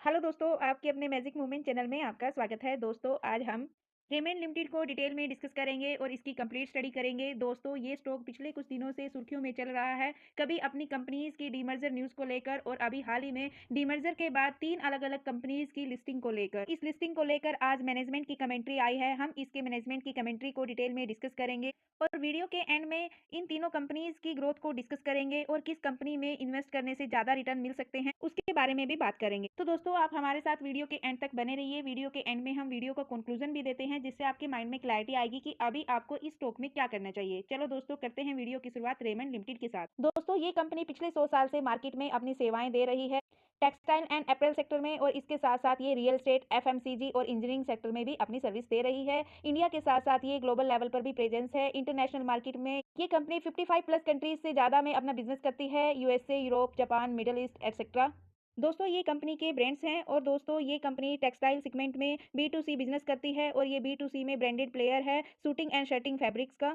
Hello दोस्तों, आपके अपने मैजिक मूवमेंट चैनल में आपका स्वागत है। दोस्तों, आज हम रेमंड लिमिटेड को डिटेल में डिस्कस करेंगे और इसकी कंप्लीट स्टडी करेंगे। दोस्तों, ये स्टॉक पिछले कुछ दिनों से सुर्खियों में चल रहा है, कभी अपनी कंपनीज की डीमर्जर न्यूज़ को लेकर और अभी हाल ही में डीमर्जर के बाद 3 अलग-अलग कंपनीज की लिस्टिंग को लेकर। इस लिस्टिंग को लेकर आज मैनेजमेंट की कमेंट्री आई है। हम इसके मैनेजमेंट की कमेंट्री को डिटेल में डिस्कस करेंगे और वीडियो के एंड में इन तीनों कंपनीज की ग्रोथ को डिस्कस करेंगे और किस कंपनी में इन्वेस्ट करने से ज़्यादा रिटर्न मिल सकते हैं, उसके बारे में भी बात करेंगे। तो दोस्तों, आप हमारे साथ वीडियो के एंड तक बने रहिए। वीडियो के एंड में हम वीडियो का कंक्लूजन भी देते हैं, जिससे आपके माइंड में क्लैरिटी आएगी कि अभी आपको इस स्टॉक में क्या करना चाहिए। चलो दोस्तों, करते हैं वीडियो की शुरुआत रेमंड लिमिटेड के साथ। दोस्तों, ये कंपनी पिछले 100 साल से मार्केट में अपनी सेवाएं दे रही है, टेक्सटाइल एंड अपैरल सेक्टर में, और इसके साथ साथ ये रियल एस्टेट, एफएमसीजी और इंजीनियरिंग सेक्टर में भी अपनी सर्विस दे रही है। इंडिया के साथ साथ ये ग्लोबल लेवल पर भी प्रेजेंस है। इंटरनेशनल मार्केट में ये कंपनी 55 प्लस कंट्रीज से ज़्यादा में अपना बिजनेस करती है, USA, Europe, Japan, middle east etcetera. दोस्तों, ये कंपनी के ब्रांड्स हैं और दोस्तों, ये कंपनी टेक्सटाइल सेगमेंट में बी टू सी बिजनेस करती है और ये बी टू सी में ब्रांडेड प्लेयर है सूटिंग एंड शर्टिंग फैब्रिक्स का।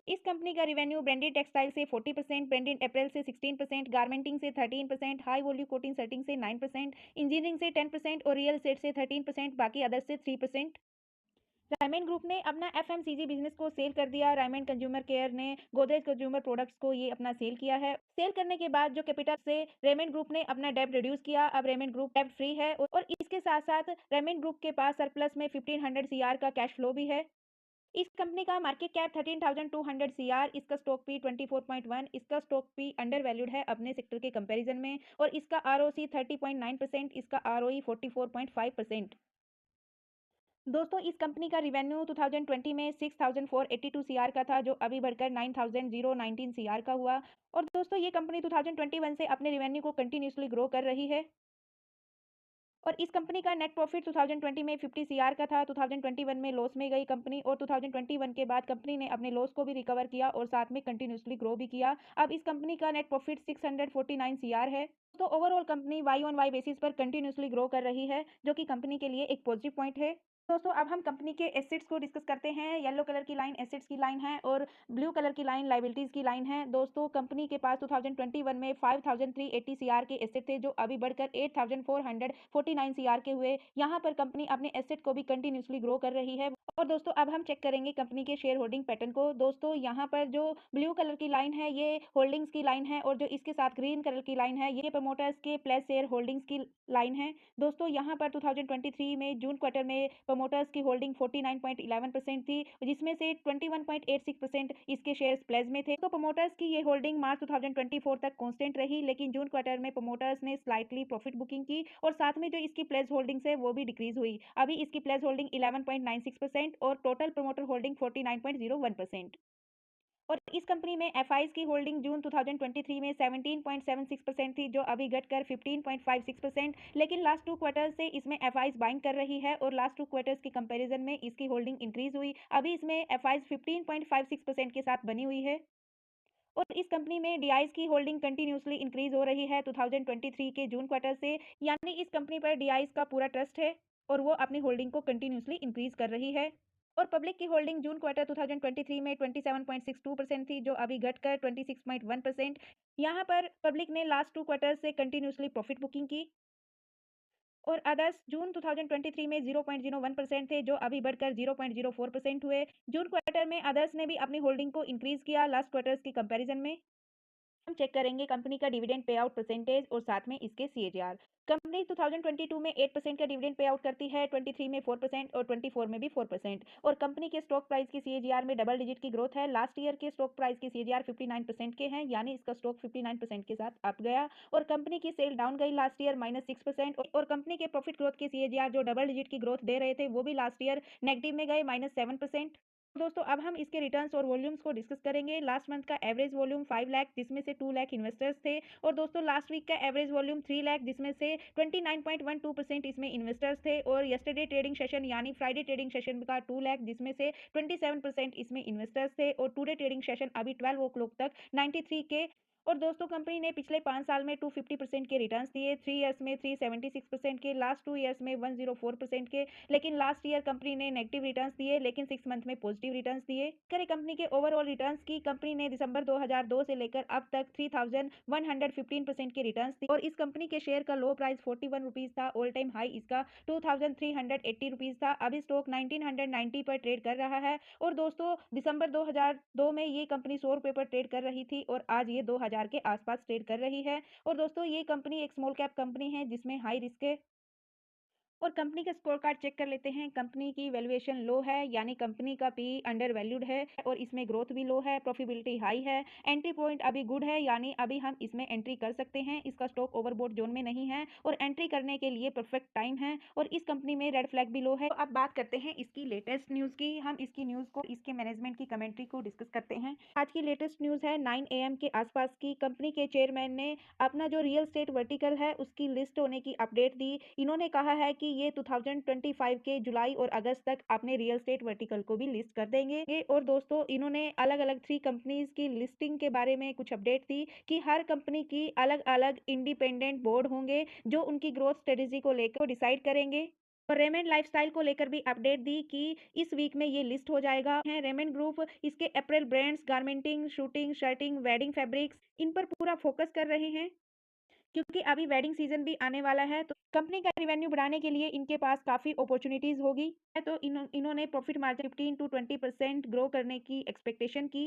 इस कंपनी का रिवेन्यू ब्रांडेड टेक्सटाइल से 40%, ब्रांडेड अपैरल से 16%, गारमेंटिंग से 13%, हाई वॉल्यूम कोटिंग शर्टिंग से 9%, इंजीनियरिंग से 10% और रियल एस्टेट से 13%, बाकी अदर्स से 3%। रायमंड ग्रुप ने अपना एफएमसीजी बिजनेस को सेल कर दिया। रायमंड कंज्यूमर केयर ने गोदरेज कंज्यूमर प्रोडक्ट्स को ये अपना सेल किया है। सेल करने के बाद जो कैपिटल से रेमंड ग्रुप ने अपना डेब्ट रिड्यूस किया। अब रेमंड ग्रुप डेब्ट फ्री है और इसके साथ साथ रेमंड ग्रुप के पास सरप्लस में 1500 सीआर का कैश फ्लो भी है। इस कंपनी का मार्केट कैप 13,200 सीआर, इसका स्टॉक पी 24.1, इसका स्टॉक पी अंडर वैल्यूड है अपने सेक्टर के कंपैरिजन में, और इसका आरओसी 30.9%, इसका आरओई 44.5%। दोस्तों, इस कंपनी का रिवेन्यू 2020 में 6,482 सीआर का था, जो अभी बढ़कर 9,019 सीआर का हुआ। और दोस्तों, ये कंपनी 2021 से अपने रिवेन्यू को कंटिन्यूसली ग्रो कर रही है और इस कंपनी का नेट प्रॉफिट 2020 में 50 सीआर का था। 2021 में लॉस में गई कंपनी और 2021 के बाद कंपनी ने अपने लॉस को भी रिकवर किया और साथ में कंटिन्यूसली ग्रो भी किया। अब इस कंपनी का नेट प्रॉफिट 649 सीआर है। तो overall company Y on Y basis पर कंटिन्यूसली ग्रो कर रही है, जो कि कंपनी के लिए एक पॉजिटिव पॉइंट है। दोस्तों, अब हम कंपनी के एसेट्स को डिस्कस करते हैं। येलो कलर की लाइन एसेट्स की लाइन है और ब्लू कलर की लाइन लायबिलिटीज की लाइन है। दोस्तों, कंपनी के पास 2021 में 5,380 सीआर के एसेट थे, जो अभी बढ़कर 8,449 सीआर के हुए। यहाँ पर कंपनी अपने एसेट को भी कंटिन्यूसली ग्रो कर रही है। और दोस्तों, अब हम चेक करेंगे कंपनी के शेयर होल्डिंग पैटर्न को। दोस्तों, यहाँ पर जो ब्लू कलर की लाइन है ये होल्डिंग्स की लाइन है और जो इसके साथ ग्रीन कलर की लाइन है ये प्रमोटर्स के प्लस शेयर होल्डिंग्स की लाइन है। दोस्तों, यहाँ पर 2023 में जून क्वार्टर में प्रमोटर्स की होल्डिंग 49.11% थी, जिसमें से 21.86% इसके शेयर्स प्लेज में थे। तो प्रमोटर्स की ये होल्डिंग मार्च 2024 तक कांस्टेंट रही, लेकिन जून क्वार्टर में प्रमोटर्स ने स्लाइटली प्रॉफिट बुकिंग की और साथ में जो इसकी प्लेज होल्डिंग्स है वो भी डिक्रीज हुई। अभी इसकी प्लेज होल्डिंग 11.96% और टोटल प्रमोटर होल्डिंग 49.01%। और इस कंपनी में एफआईज की होल्डिंग जून 2023 में 17.76% थी, जो अभी घटकर 15.56%, लेकिन लास्ट 2 क्वार्टर्स से इसमें एफआईज बाइंग कर रही है और लास्ट 2 क्वार्टर्स की कंपैरिजन में इसकी होल्डिंग इंक्रीज हुई। अभी इसमें एफआईज 15.56% के साथ बनी हुई है। और इस कंपनी में डीआईज की होल्डिंग कंटिन्यूसली इंक्रीज हो रही है 2023 के जून क्वार्टर से, यानी इस कंपनी पर डीआईज का पूरा ट्रस्ट है और वो अपनी होल्डिंग को कंटिन्यूसली इंक्रीज कर रही है। और पब्लिक की होल्डिंग जून क्वार्टर 2023 में 27.62% थी, जो अभी घटकर 26.1%। यहाँ पर पब्लिक ने लास्ट 2 क्वार्टर से कंटिन्यूसली प्रॉफिट बुकिंग की। और अदर्स जून 2023 में 0.01% थे, जो अभी बढ़कर 0.04% हुए। जून क्वार्टर में अदर्स ने भी अपनी होल्डिंग को इंक्रीज किया लास्ट क्वार्टर्स की कंपैरिजन में। हम चेक करेंगे कंपनी का डिविडेंड पे आउट परसेंटेज और साथ में इसके सीएजीआर। कंपनी 2022 में 8% का डिविडेंड पे आउट करती है, 23 में 4% और 24 में भी 4%। और कंपनी के स्टॉक प्राइस की सीएजीआर में डबल डिजिट की ग्रोथ है। लास्ट ईयर के स्टॉक प्राइस की सीएजीआर 59% के हैं, यानी इसका स्टॉक 59% के साथ अप गया। और कंपनी की सेल डाउन गई लास्ट ईयर -6%। और कंपनी के प्रॉफिट ग्रोथ के सीएजीआर जो डबल डिजिट की ग्रोथ दे रहे थे वो भी लास्ट ईयर नेगेटिव में गए -7%। दोस्तों, अब हम इसके रिटर्न्स और वॉल्यूम्स को डिस्कस करेंगे। लास्ट मंथ का एवरेज वॉल्यूम 5 लाख, जिसमें से 2 लाख इन्वेस्टर्स थे। और दोस्तों, लास्ट वीक का एवरेज वॉल्यूम 3 लाख, जिसमें से 29.12% इसमें इन्वेस्टर्स थे। और यस्टरडे ट्रेडिंग सेशन यानी फ्राइडे ट्रेडिंग सेशन का 2 लाख, जिसमें से 27% इसमें इन्वेस्टर्स थे। और टुडे ट्रेडिंग सेशन अभी 12 o'clock तक 93 के और दोस्तों कंपनी ने पिछले 5 साल में 250% के रिटर्न्स दिए, 3 इयर्स में 376% के, लास्ट 2 इयर्स में 104% के, लेकिन लास्ट ईयर कंपनी ने नेगेटिव रिटर्न्स दिए, लेकिन 6 मंथ में पॉजिटिव रिटर्न्स दिए। करें कंपनी के ओवरऑल रिटर्न्स की, कंपनी ने दिसंबर 2002 से लेकर अब तक 3115% के रिटर्न्स दिए और इस कंपनी के शेयर का लो प्राइस 41 रुपीज था, ऑल टाइम हाई इसका 2380 रुपीज था। अभी स्टॉक 1990 पर ट्रेड कर रहा है और दोस्तों दिसंबर 2002 में ये कंपनी 100 रुपए पर ट्रेड कर रही थी और आज ये 2000 के आसपास ट्रेड कर रही है। और दोस्तों ये कंपनी एक स्मॉल कैप कंपनी है जिसमें हाई रिस्क है। और कंपनी का स्कोर कार्ड चेक कर लेते हैं। कंपनी की वैल्यूएशन लो है, यानी कंपनी का पी अंडर वैल्यूड है और इसमें ग्रोथ भी लो है, प्रॉफिटेबिलिटी हाई है, एंट्री पॉइंट अभी गुड है, यानी अभी हम इसमें एंट्री कर सकते हैं। इसका स्टॉक ओवरबॉट जोन में नहीं है और एंट्री करने के लिए परफेक्ट टाइम है और इस कंपनी में रेड फ्लैग भी लो है। तो अब बात करते हैं इसकी लेटेस्ट न्यूज की। हम इसकी न्यूज को, इसके मैनेजमेंट की कमेंट्री को डिस्कस करते हैं। आज की लेटेस्ट न्यूज है 9 AM के आसपास की। कंपनी के चेयरमैन ने अपना जो रियल एस्टेट वर्टिकल है उसकी लिस्ट होने की अपडेट दी। इन्होंने कहा है कि ये 2025 के जुलाई और अगस्त तक अपने रियल एस्टेट वर्टिकल को भी लिस्ट कर देंगे। और दोस्तों इन्होंने अलग अलग 3 कंपनीज की लिस्टिंग के बारे में कुछ अपडेट दी कि हर कंपनी की अलग अलग इंडिपेंडेंट बोर्ड होंगे जो उनकी ग्रोथ स्ट्रेटेजी को लेकर डिसाइड करेंगे। और रेमंड लाइफस्टाइल को लेकर भी अपडेट दी कि इस वीक में ये लिस्ट हो जाएगा। है रेमंड ग्रुप इसके apparel brands, garmenting, suiting, shirting, wedding fabrics, इन पर पूरा फोकस कर रहे हैं क्योंकि अभी वेडिंग सीजन भी आने वाला है। तो कंपनी का रिवेन्यू बढ़ाने के लिए इनके पास काफ़ी अपॉर्चुनिटीज़ होगी। तो इन्होंने प्रॉफिट मार्जिन 15 टू 20% ग्रो करने की एक्सपेक्टेशन की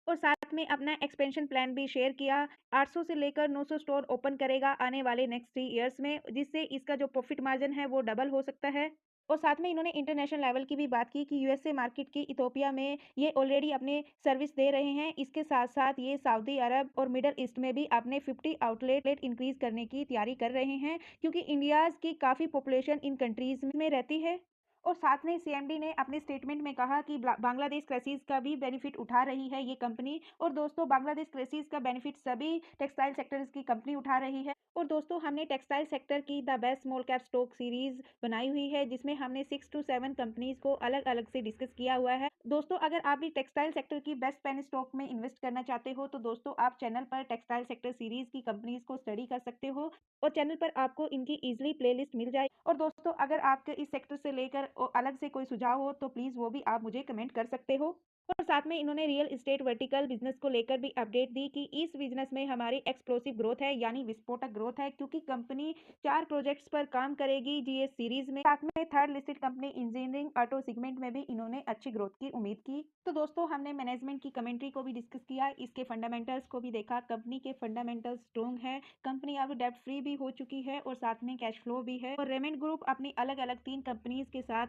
और साथ में अपना एक्सपेंशन प्लान भी शेयर किया। 800 से लेकर 900 स्टोर ओपन करेगा आने वाले नेक्स्ट 3 इयर्स में, जिससे इसका जो प्रॉफिट मार्जिन है वो डबल हो सकता है। और साथ में इन्होंने इंटरनेशनल लेवल की भी बात की कि यूएसए मार्केट की इथियोपिया में ये ऑलरेडी अपने सर्विस दे रहे हैं। इसके साथ-साथ ये सऊदी अरब और मिडल ईस्ट में भी अपने 50 आउटलेट इंक्रीज़ करने की तैयारी कर रहे हैं क्योंकि इंडियाज़ की काफ़ी पॉपुलेशन इन कंट्रीज़ में रहती है। और साथ में सीएमडी ने अपने स्टेटमेंट में कहा कि बांग्लादेश क्रेसिस का भी बेनिफिट उठा रही है ये कंपनी। और दोस्तों बांग्लादेश क्रेसिस का बेनिफिट सभी टेक्सटाइल सेक्टर्स की कंपनी उठा रही है। और दोस्तों हमने टेक्सटाइल सेक्टर की the best small cap stock series बनाई हुई है जिसमें हमने 6 टू 7 कंपनीज को अलग अलग से डिस्कस किया हुआ है। दोस्तों अगर आप भी टेक्सटाइल सेक्टर की बेस्ट पेनी स्टॉक में इन्वेस्ट करना चाहते हो तो दोस्तों आप चैनल पर टेक्सटाइल सेक्टर सीरीज की कंपनीज को स्टडी कर सकते हो और चैनल पर आपको इनकी इजीली प्लेलिस्ट मिल जाए। और दोस्तों अगर आपके इस सेक्टर से लेकर अलग से कोई सुझाव हो तो प्लीज़ वो भी आप मुझे कमेंट कर सकते हो। और साथ में इन्होंने रियल एस्टेट वर्टिकल बिजनेस को लेकर भी अपडेट दी कि इस बिजनेस में हमारी एक्सप्लोसिव ग्रोथ है, यानी विस्फोटक ग्रोथ है क्योंकि कंपनी 4 प्रोजेक्ट्स पर काम करेगी जीएस सीरीज में। साथ में third listed company engineering auto segment में भी इन्होंने अच्छी ग्रोथ की उम्मीद की। तो दोस्तों हमने मैनेजमेंट की कमेंट्री को भी डिस्कस किया, इसके फंडामेंटल्स को भी देखा। कंपनी के फंडामेंटल्स स्ट्रॉन्ग है, कंपनी अब डेब्ट फ्री भी हो चुकी है और साथ में कैश फ्लो भी है। और रेमंड ग्रुप अपनी अलग अलग 3 कंपनीज के साथ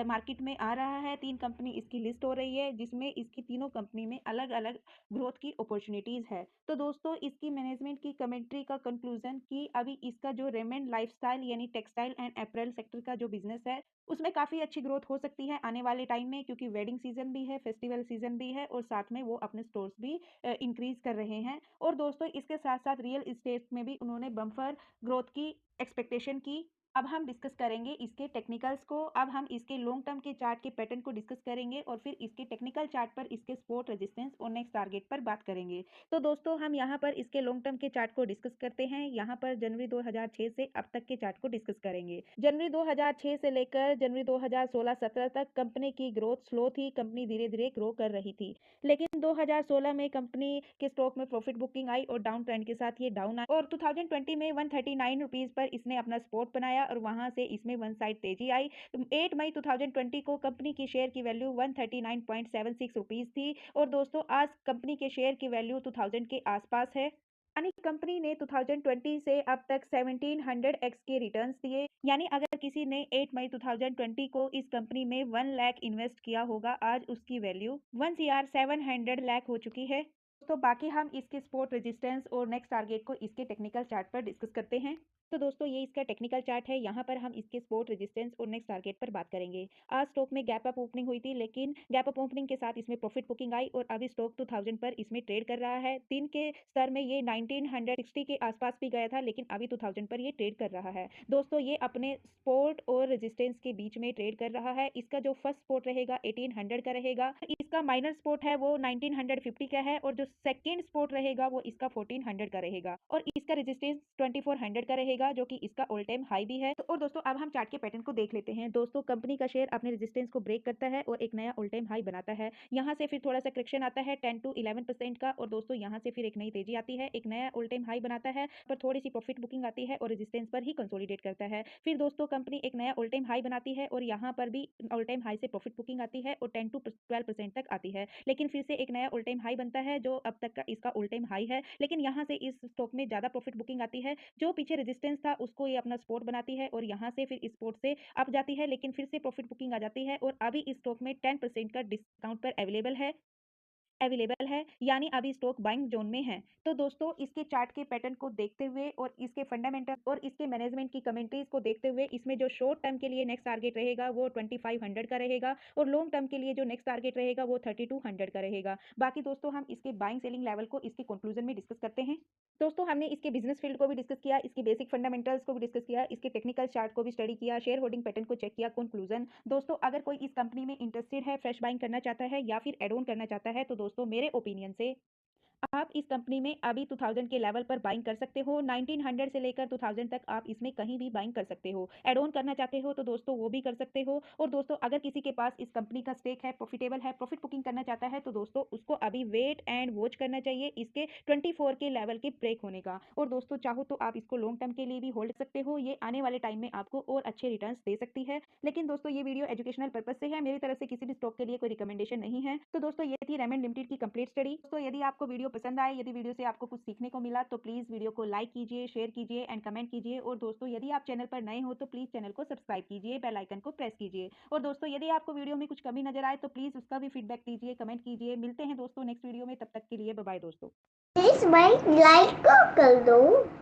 मार्केट में आ रहा है। 3 कंपनी इसकी लिस्ट हो रही है जिसमें इसकी तीनों कंपनी में अलग अलग ग्रोथ की अपॉर्चुनिटीज है। तो दोस्तों इसकी मैनेजमेंट की कमेंट्री का कंक्लूजन कि अभी इसका जो रेमंड लाइफस्टाइल यानी टेक्सटाइल एंड अपैरल सेक्टर का जो बिजनेस है उसमें काफ़ी अच्छी ग्रोथ हो सकती है आने वाले टाइम में क्योंकि वेडिंग सीजन भी है, फेस्टिवल सीजन भी है और साथ में वो अपने स्टोर्स भी इंक्रीज कर रहे हैं। और दोस्तों इसके साथ साथ रियल इस्टेट में भी उन्होंने बम्पर ग्रोथ की एक्सपेक्टेशन की। अब हम डिस्कस करेंगे इसके टेक्निकल्स को। अब हम इसके लॉन्ग टर्म के चार्ट के पैटर्न को डिस्कस करेंगे और फिर इसके टेक्निकल चार्ट पर इसके सपोर्ट, रेजिस्टेंस और नेक्स्ट टारगेट पर बात करेंगे। तो दोस्तों हम यहाँ पर इसके लॉन्ग टर्म के चार्ट को डिस्कस करते हैं। यहाँ पर जनवरी 2006 से अब तक के चार्ट को डिस्कस करेंगे। जनवरी 2006 से लेकर जनवरी 2016-17 तक कंपनी की ग्रोथ स्लो थी, कंपनी धीरे धीरे ग्रो कर रही थी। लेकिन 2016 में कंपनी के स्टॉक में प्रॉफिट बुकिंग आई और डाउन ट्रेंड के साथ ये डाउन आई और 2020 में 139 रुपीज पर इसने अपना सपोर्ट बनाया और वहां से इसमें वन साइड तेजी आई। 8 मई 2020 को कंपनी की शेयर की वैल्यू 139.76 रुपीज थी और दोस्तों आज कंपनी के शेयर की वैल्यू 2000 के आसपास है। यानी कंपनी ने 2020 से अब तक 1700x के रिटर्न्स दिए। यानी अगर किसी ने 8 मई 2020 को इस कंपनी में 1 लाख इन्वेस्ट किया होगा, आज उसकी वैल्यू 1 CR 700 लाख हो चुकी है। तो बाकी हम इसके सपोर्ट, रेजिस्टेंस और नेक्स्ट टारगेट को इसके टेक्निकल चार्ट पर डिस्कस करते हैं। तो दोस्तों ये इसका टेक्निकल चार्ट है। यहाँ पर हम इसके सपोर्ट, रेजिस्टेंस और नेक्स्ट टारगेट पर बात करेंगे। आज स्टॉक में गैप अप ओपनिंग हुई थी लेकिन गैप अप ओपनिंग के साथ इसमें प्रॉफिट बुकिंग आई और अभी स्टॉक 2000 पर इसमें ट्रेड कर रहा है। दिन के स्तर में ये 1960 के आसपास भी गया था लेकिन अभी 2000 पर ये ट्रेड कर रहा है। दोस्तों ये अपने सपोर्ट और रेजिस्टेंस के बीच में ट्रेड कर रहा है। इसका जो फर्स्ट सपोर्ट रहेगा 1800 का रहेगा, इसका माइनर सपोर्ट है वो 1950 का है और जो सेकंड स्पॉट रहेगा वो इसका 1400 का रहेगा और इसका रेजिस्टेंस 2400 का रहेगा, जो कि इसका ऑल टाइम हाई भी है। तो और दोस्तों अब हम चार्ट के पैटर्न को देख लेते हैं। दोस्तों कंपनी का शेयर अपने रेजिस्टेंस को ब्रेक करता है और एक नया ऑल टाइम हाई बनाता है। यहाँ से फिर थोड़ा सा करेक्शन आता है 10 to 11% का, और दोस्तों यहाँ से फिर एक नई तेजी आती है, एक नया ऑल टाइम हाई बनाता है, पर थोड़ी सी प्रॉफिट बुकिंग आती है और रेजिस्टेंस पर ही कंसोलिडेट करता है। फिर दोस्तों कंपनी एक नया ऑल टाइम हाई बनाती है और यहाँ पर भी ऑल टाइम हाई से प्रॉफिट बुकिंग आती है और 10 to 12% तक आती है, लेकिन फिर से एक नया ऑल टाइम हाई बनता है जो अब तक का इसका ऑल टाइम हाई है। लेकिन यहाँ से इस स्टॉक में ज़्यादा प्रॉफिट बुकिंग आती है, जो पीछे रेजिस्टेंस था उसको ये अपना सपोर्ट बनाती है और यहाँ से फिर इस सपोर्ट से अप जाती है, लेकिन फिर से प्रॉफिट बुकिंग आ जाती है और अभी इस स्टॉक में 10% का डिस्काउंट पर अवेलेबल है, यानी अभी स्टॉक बाइंग जोन में है। तो दोस्तों इसके चार्ट के पैटर्न को देखते हुए और इसके फंडामेंटल और इसके मैनेजमेंट की कमेंट्रीज को देखते हुए इसमें जो शॉर्ट टर्म के लिए नेक्स्ट टारगेट रहेगा वो 2500 का रहेगा और लॉन्ग टर्म के लिए जो नेक्स्ट टारगेट रहेगा वो 3200 का रहेगा। बाकी दोस्तों हम इसके बाइंग सेलिंग लेवल को इसके कंक्लूजन में डिस्कस करते हैं। दोस्तों हमने इसके बिजनेस फील्ड को भी डिस्कस किया, इसके बेसिक फंडामेंटल्स को भी डिस्कस किया, इसके टेक्निकल चार्ट को भी स्टडी किया, शेयर होल्डिंग पैटर्न को चेक किया। कंक्लूजन दोस्तों, अगर कोई इस कंपनी में इंटरेस्टेड है, फ्रेश बाइंग करना चाहता है या फिर एड ऑन करना चाहता है, तो दोस्तों मेरे ओपिनियन से आप इस कंपनी में अभी 2000 के लेवल पर बाइंग कर सकते हो। 1900 से लेकर 2000 तक आप इसमें कहीं भी बाइंग कर सकते हो। ऐड ऑन करना चाहते हो तो दोस्तों वो भी कर सकते हो। और दोस्तों अगर किसी के पास इस कंपनी का स्टेक है, प्रॉफिटेबल है, प्रॉफिट बुकिंग करना चाहता है, तो दोस्तों उसको अभी वेट एंड वॉच करना चाहिए इसके 24 के लेवल के ब्रेक होने का। और दोस्तों चाहो तो आप इसको लॉन्ग टर्म के लिए भी होल्ड सकते हो, ये आने वाले टाइम में आपको और अच्छे रिटर्न दे सकती है। लेकिन दोस्तों ये वीडियो एजुकेशनल पर्पज से है, मेरी तरफ से किसी भी स्टॉक के लिए कोई रिकमेंडेशन नहीं है। तो दोस्तों ये थी रेमंड लिमिटेड की कंप्लीट स्टडी। दोस्तों यदि आपको वीडियो पसंद आए, यदि वीडियो से आपको कुछ सीखने को मिला, तो प्लीज वीडियो को लाइक कीजिए, शेयर कीजिए एंड कमेंट कीजिए। और दोस्तों यदि आप चैनल पर नए हो तो प्लीज चैनल को सब्सक्राइब कीजिए, बेल आइकन को प्रेस कीजिए। और दोस्तों यदि आपको वीडियो में कुछ कमी नजर आए तो प्लीज उसका भी फीडबैक दीजिए, कमेंट कीजिए। मिलते हैं दोस्तों नेक्स्ट वीडियो में, तब तक के लिए बाय बाय दोस्तों। प्लीज भाई लाइक कर दो।